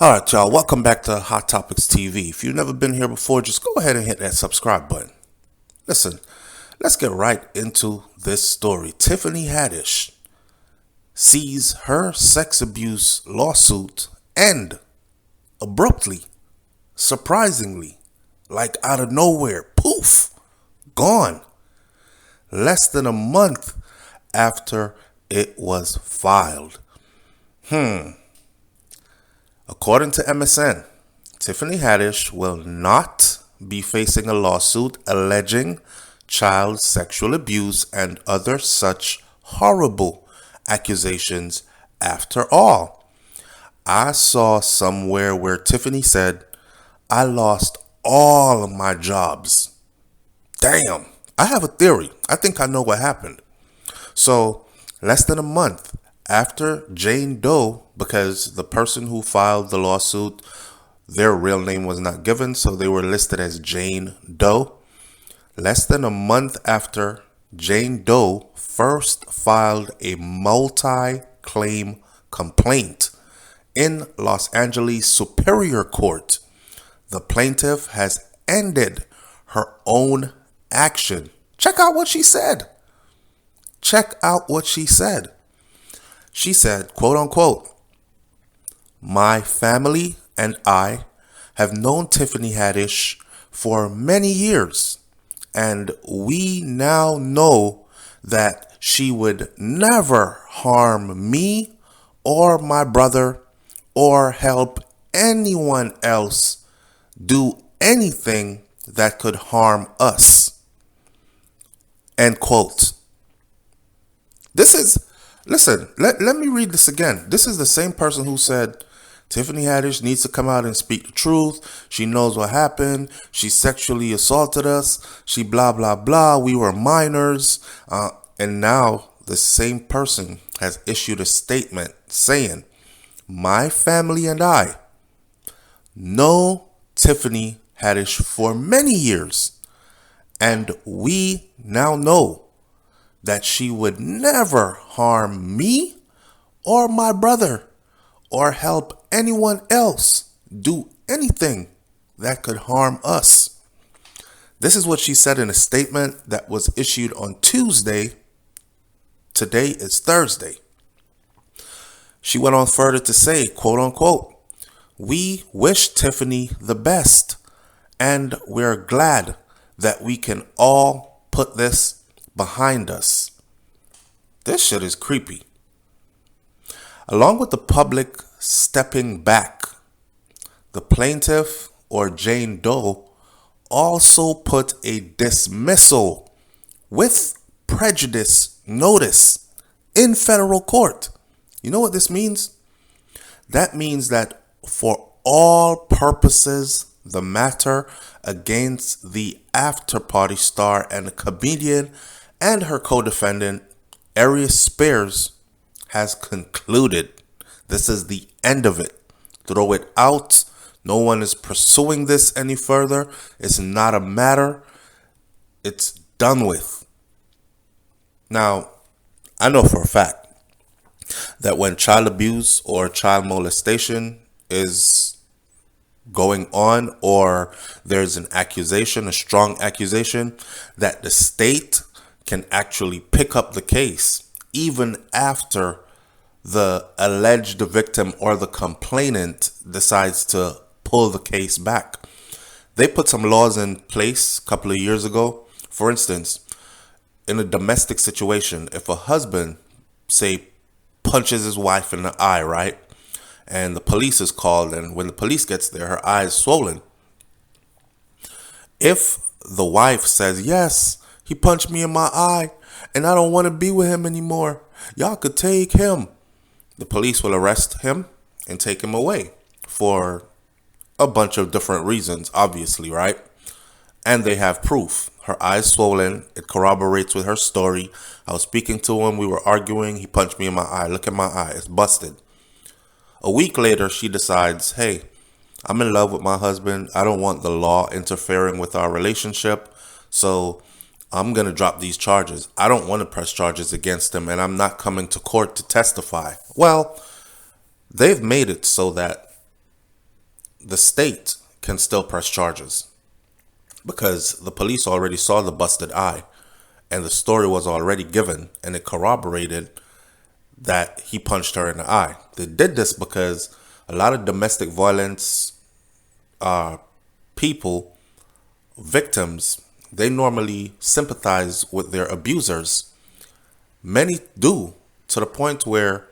All right, y'all, welcome back to Hot Topics TV. If you've never been here before, just go ahead and hit that subscribe button. Listen, let's get right into this story. Tiffany Haddish sees her sex abuse lawsuit end abruptly, surprisingly, like out of nowhere. Poof, gone. Less than a month after it was filed. According to MSN, Tiffany Haddish will not be facing a lawsuit alleging child sexual abuse and other such horrible accusations after all. I saw somewhere where Tiffany said, "I lost all of my jobs." Damn, I have a theory. I think I know what happened. So, less than a month after Jane Doe, because the person who filed the lawsuit, their real name was not given, so they were listed as Jane Doe. Less than a month after Jane Doe first filed a multi-claim complaint in Los Angeles Superior Court, the plaintiff has ended her own action. Check out what she said. Check out what she said. She said, quote unquote, "My family and I have known Tiffany Haddish for many years, and we now know that she would never harm me or my brother or help anyone else do anything that could harm us." End quote. Listen, let me read this again. This is the same person who said Tiffany Haddish needs to come out and speak the truth. She knows what happened. She sexually assaulted us. She blah, blah, blah. We were minors. And now the same person has issued a statement saying, "My family and I know Tiffany Haddish for many years, and we now know that she would never harm me or my brother or help anyone else do anything that could harm us." This is what she said in a statement that was issued on Tuesday. Today is Thursday. She went on further to say, quote unquote, "We wish Tiffany the best, and we're glad that we can all put this behind us." This shit is creepy. Along with the public stepping back, the plaintiff, or Jane Doe, also put a dismissal with prejudice notice in federal court. You know what this means? That means that for all purposes, the matter against the after-party star and comedian and her co-defendant, Aries Spears, has concluded. This is the end of it. Throw it out. No one is pursuing this any further. It's not a matter. It's done with. Now, I know for a fact that when child abuse or child molestation is going on, or there's an accusation, a strong accusation, that the state can actually pick up the case even after the alleged victim or the complainant decides to pull the case back. They put some laws in place a couple of years ago. For instance, in a domestic situation, if a husband, say, punches his wife in the eye, right? And the police is called, and when the police gets there, her eye is swollen. If the wife says, "Yes, he punched me in my eye, and I don't want to be with him anymore. Y'all could take him," the police will arrest him and take him away for a bunch of different reasons, obviously, right? And they have proof. Her eye's swollen. It corroborates with her story. "I was speaking to him. We were arguing. He punched me in my eye. Look at my eye. It's busted." A week later, she decides, "Hey, I'm in love with my husband. I don't want the law interfering with our relationship. So I'm going to drop these charges. I don't want to press charges against him, and I'm not coming to court to testify." Well, they've made it so that the state can still press charges because the police already saw the busted eye and the story was already given and it corroborated that he punched her in the eye. They did this because a lot of domestic violence people, victims, they normally sympathize with their abusers. Many do, to the point where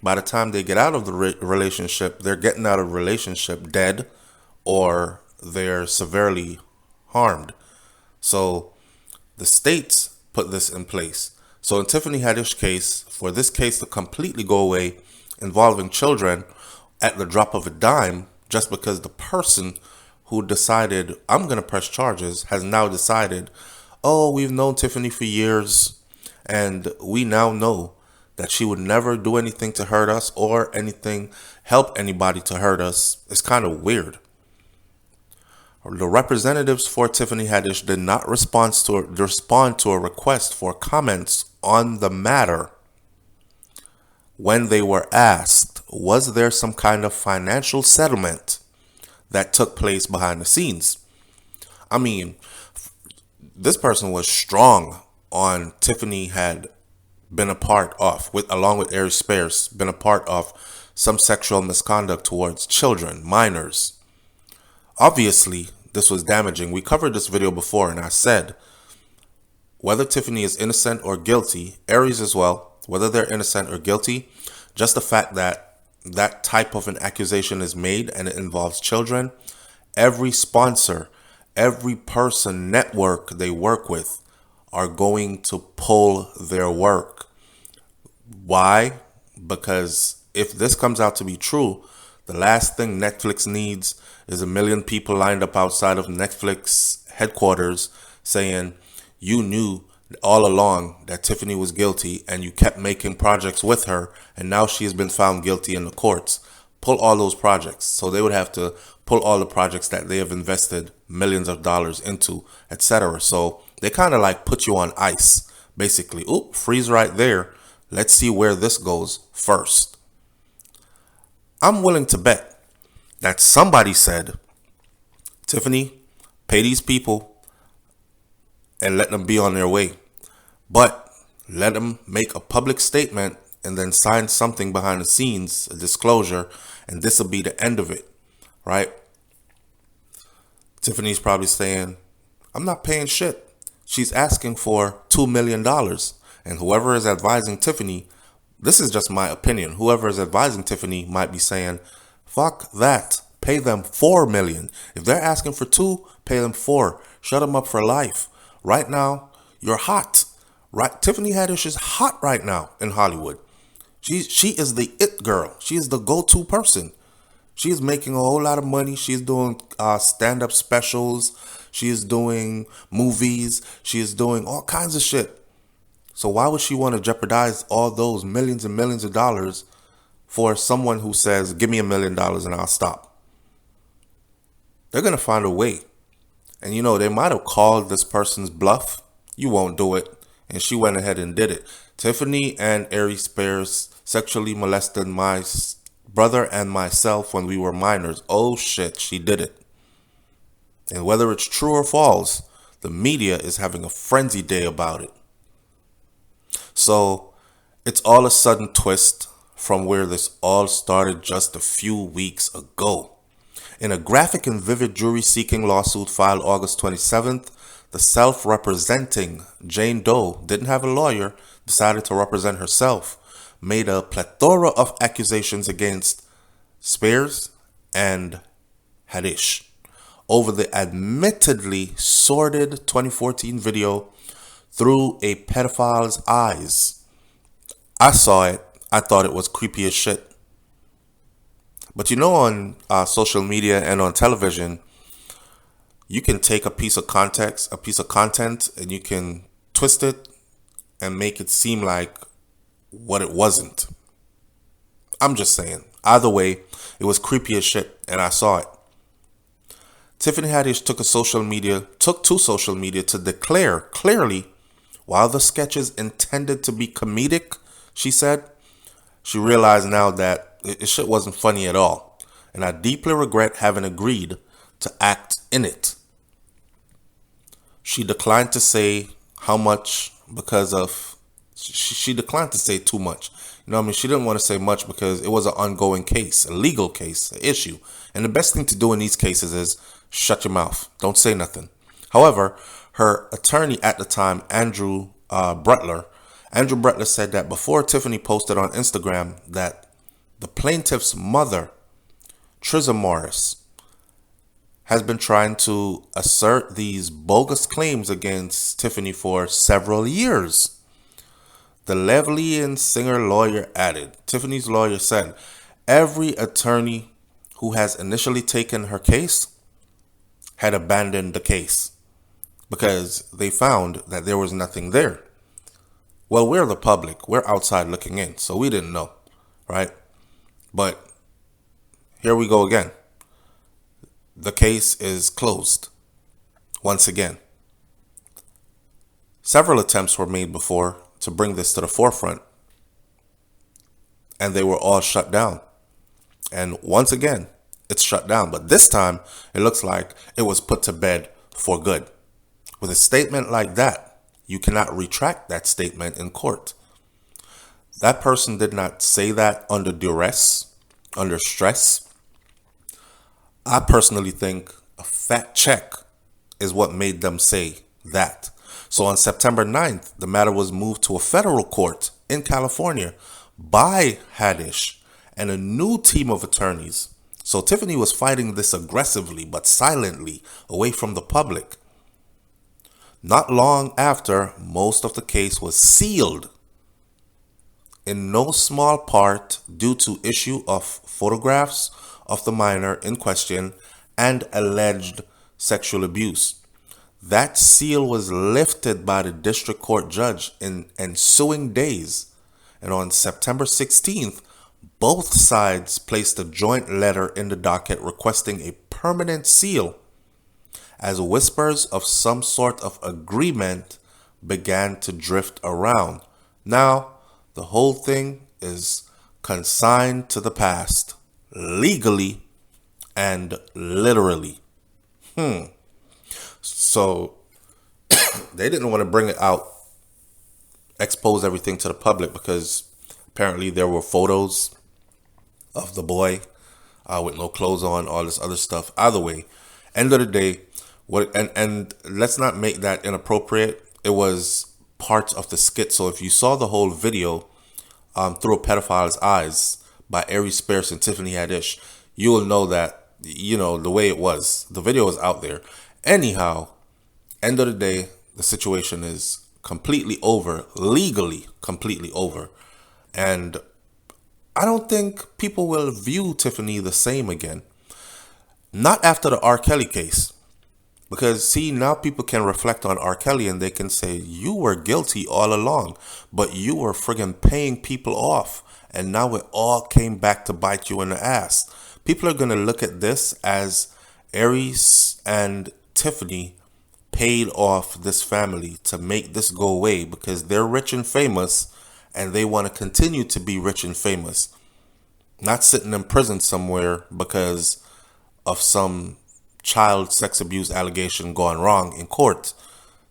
by the time they get out of the relationship, they're getting out of the relationship dead or they're severely harmed. So the states put this in place. So in Tiffany Haddish case, for this case to completely go away involving children at the drop of a dime, just because the person who decided, I'm going to press charges, has now decided, oh, we've known Tiffany for years and we now know that she would never do anything to hurt us or help anybody to hurt us. It's kind of weird. The representatives for Tiffany Haddish did not respond to a request for comments on the matter when they were asked, was there some kind of financial settlement that took place behind the scenes? I mean, this person was strong on Tiffany had been a part of, along with Ari Spears, been a part of some sexual misconduct towards children, minors. Obviously, this was damaging. We covered this video before and I said, whether Tiffany is innocent or guilty, Aries as well, whether they're innocent or guilty, just the fact that that type of an accusation is made and it involves children, every sponsor, every person, network they work with are going to pull their work. Why? Because if this comes out to be true, the last thing Netflix needs is 1 million people lined up outside of Netflix headquarters saying, you knew all along that Tiffany was guilty and you kept making projects with her and now she has been found guilty in the courts. Pull all those projects. So they would have to pull all the projects that they have invested millions of dollars into, etc. So they kind of like put you on ice, basically. Oop, freeze right there. Let's see where this goes first. I'm willing to bet that somebody said, Tiffany, pay these people and let them be on their way. But let them make a public statement and then sign something behind the scenes, a disclosure, and this will be the end of it, right? Tiffany's probably saying, I'm not paying shit. She's asking for $2 million. And whoever is advising Tiffany, this is just my opinion, whoever is advising Tiffany might be saying, fuck that. Pay them $4 million. If they're asking for 2, pay them 4. Shut them up for life. Right now, you're hot. Right? Tiffany Haddish is hot right now in Hollywood. She is the it girl. She is the go-to person. She is making a whole lot of money. She's doing stand-up specials. She is doing movies. She is doing all kinds of shit. So why would she want to jeopardize all those millions and millions of dollars for someone who says, give me $1 million and I'll stop? They're going to find a way. And they might have called this person's bluff. You won't do it. And she went ahead and did it. Tiffany and Ari Spears sexually molested my brother and myself when we were minors. Oh shit, she did it. And whether it's true or false, the media is having a frenzy day about it. So it's all a sudden twist from where this all started just a few weeks ago. In a graphic and vivid jury-seeking lawsuit filed August 27th, the self-representing Jane Doe didn't have a lawyer, decided to represent herself, made a plethora of accusations against Spears and Haddish over the admittedly sordid 2014 video Through a Pedophile's Eyes. I saw it. I thought it was creepy as shit. But on social media and on television, you can take a piece of context, a piece of content, and you can twist it and make it seem like what it wasn't. I'm just saying. Either way, it was creepy as shit, and I saw it. Tiffany Haddish took to social media to declare clearly, while the sketch is intended to be comedic, she said, she realized now that shit wasn't funny at all. and I deeply regret having agreed to act in it. She declined to say how much because of, she declined to say too much. You know what I mean? She didn't want to say much because it was an ongoing case, a legal case, an issue. And the best thing to do in these cases is shut your mouth. Don't say nothing. However, her attorney at the time, Andrew Brutler said that before Tiffany posted on Instagram that the plaintiff's mother, Trisha Morris, has been trying to assert these bogus claims against Tiffany for several years. The Levely and Singer lawyer added, Tiffany's lawyer said, every attorney who has initially taken her case had abandoned the case because they found that there was nothing there. Well, we're the public. We're outside looking in, so we didn't know, right? But here we go again. The case is closed once again. Several attempts were made before to bring this to the forefront, and they were all shut down. And once again, it's shut down. But this time, it looks like it was put to bed for good. With a statement like that, you cannot retract that statement in court. That person did not say that under duress, under stress. I personally think a fact check is what made them say that. So on September 9th, the matter was moved to a federal court in California by Haddish and a new team of attorneys. So Tiffany was fighting this aggressively but silently away from the public. Not long after, most of the case was sealed, in no small part due to issue of photographs of the minor in question and alleged sexual abuse. That seal was lifted by the district court judge in ensuing days, and on September 16th, both sides placed a joint letter in the docket requesting a permanent seal, as whispers of some sort of agreement began to drift around. Now, the whole thing is consigned to the past, legally and literally. So they didn't want to bring it out, expose everything to the public, because apparently there were photos of the boy with no clothes on, all this other stuff. Either way, end of the day, and let's not make that inappropriate. It was part of the skit. So if you saw the whole video through a pedophile's eyes by Aries Spears and Tiffany Haddish, you will know that, you know, the way it was. The video is out there. Anyhow, end of the day, the situation is completely over, legally completely over. And I don't think people will view Tiffany the same again. Not after the R. Kelly case. Because, see, now people can reflect on R. Kelly and they can say, you were guilty all along, but you were friggin' paying people off. And now it all came back to bite you in the ass. People are going to look at this as Aries and Tiffany paid off this family to make this go away because they're rich and famous and they want to continue to be rich and famous. Not sitting in prison somewhere because of some child sex abuse allegation gone wrong in court.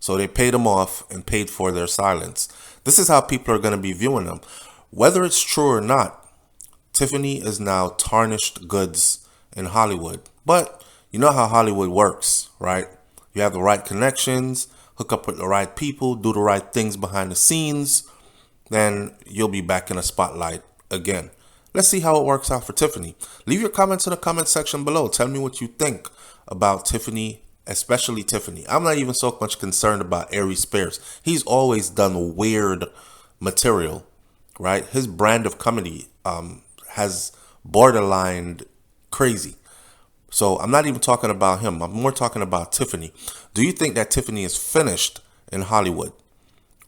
So they paid them off and paid for their silence. This is how people are going to be viewing them. Whether it's true or not, Tiffany is now tarnished goods in Hollywood. But you know how Hollywood works, right? You have the right connections, hook up with the right people, do the right things behind the scenes, then you'll be back in the spotlight again. Let's see how it works out for Tiffany. Leave your comments in the comment section below. Tell me what you think about Tiffany, especially Tiffany. I'm not even so much concerned about Aries Spears. He's always done weird material, right? His brand of comedy has borderline crazy. So I'm not even talking about him. I'm more talking about Tiffany. Do you think that Tiffany is finished in Hollywood?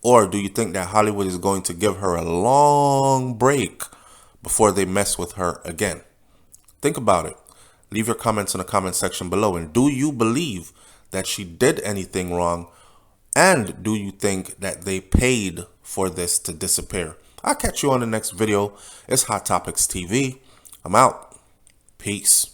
Or do you think that Hollywood is going to give her a long break before they mess with her again? Think about it. Leave your comments in the comment section below. And do you believe that she did anything wrong? And do you think that they paid for this to disappear? I'll catch you on the next video. It's Hot Topics TV. I'm out. Peace.